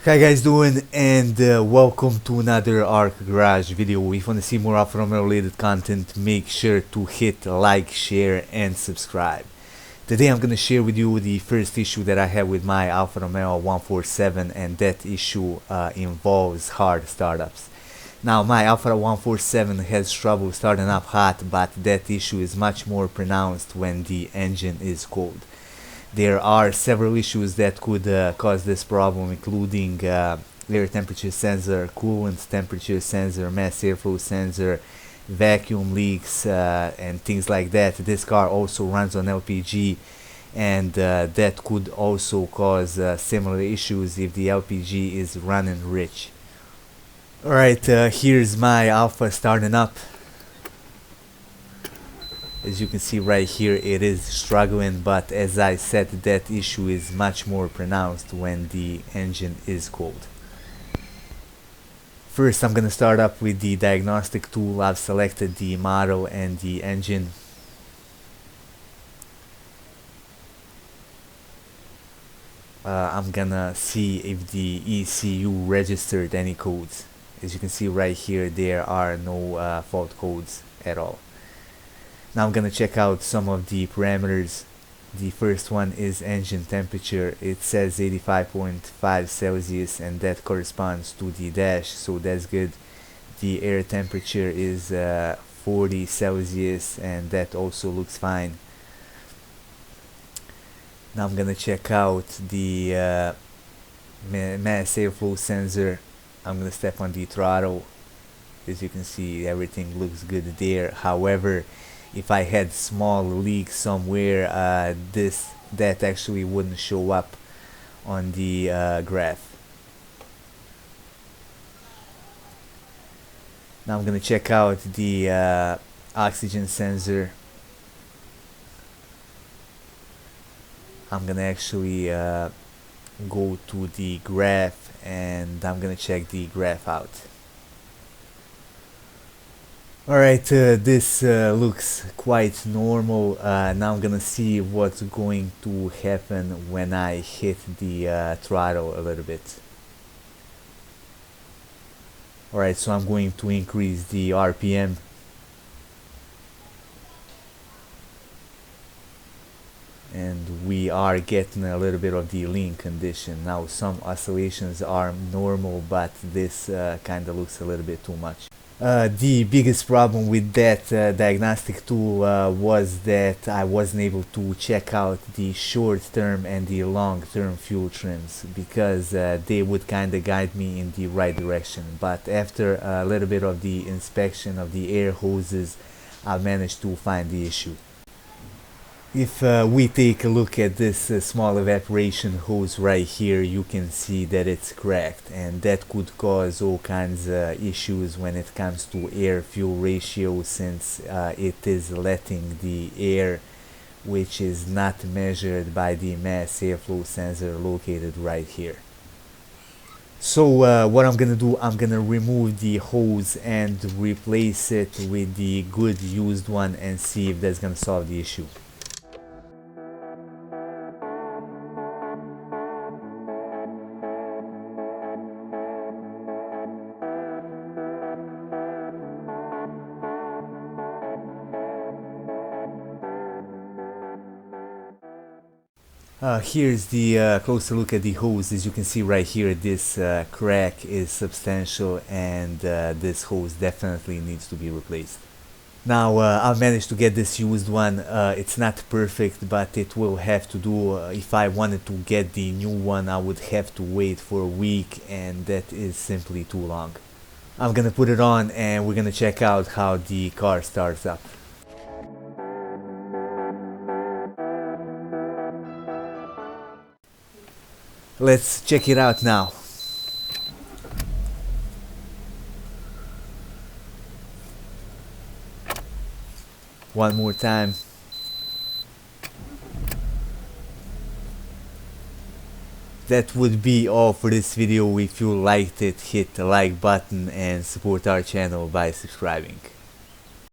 Hi guys, doing and welcome to another Arc Garage video. If you want to see more Alfa Romeo related content, make sure to hit like, share and subscribe. Today I'm going to share with you the first issue that I have with my Alfa Romeo 147, and that issue involves hard startups. Now my Alfa 147 has trouble starting up hot, but that issue is much more pronounced when the engine is cold. There are several issues that could cause this problem, including air temperature sensor, coolant temperature sensor, mass airflow sensor, vacuum leaks, and things like that. This car also runs on LPG, and that could also cause similar issues if the LPG is running rich. Alright, here's my Alfa starting up. As you can see right here, it is struggling, but as I said, that issue is much more pronounced when the engine is cold. First, I'm gonna start up with the diagnostic tool. I've selected the model and the engine. I'm gonna see if the ECU registered any codes. As you can see right here, there are no fault codes at all. Now I'm gonna check out some of the parameters. The first one is engine temperature. It says 85.5 Celsius, and that corresponds to the dash, so that's good. The air temperature is 40 Celsius, and that also looks fine. Now I'm gonna check out the mass airflow sensor. I'm gonna step on the throttle. As you can see, everything looks good there. However, if I had small leaks somewhere, that actually wouldn't show up on the graph. Now I'm gonna check out the oxygen sensor. I'm gonna actually go to the graph, and I'm gonna check the graph out. Alright, this looks quite normal. Now I'm gonna see what's going to happen when I hit the throttle a little bit. Alright, so I'm going to increase the RPM. And we are getting a little bit of the lean condition. Now some oscillations are normal, but this kinda looks a little bit too much. The biggest problem with that diagnostic tool was that I wasn't able to check out the short-term and the long-term fuel trims, because they would kind of guide me in the right direction. But after a little bit of the inspection of the air hoses, I managed to find the issue. If we take a look at this small evaporation hose right here, you can see that it's cracked, and that could cause all kinds of issues when it comes to air-fuel ratio, since it is letting the air, which is not measured by the mass airflow sensor located right here. So what I'm gonna do, I'm gonna remove the hose and replace it with the good used one and see if that's gonna solve the issue. Here's the closer look at the hose. As you can see right here, this crack is substantial, and this hose definitely needs to be replaced. Now I've managed to get this used one. It's not perfect, but it will have to do. If I wanted to get the new one, I would have to wait for a week, and that is simply too long. I'm gonna put it on, and we're gonna check out how the car starts up. Let's check it out now. One more time. That would be all for this video. If you liked it, hit the like button and support our channel by subscribing.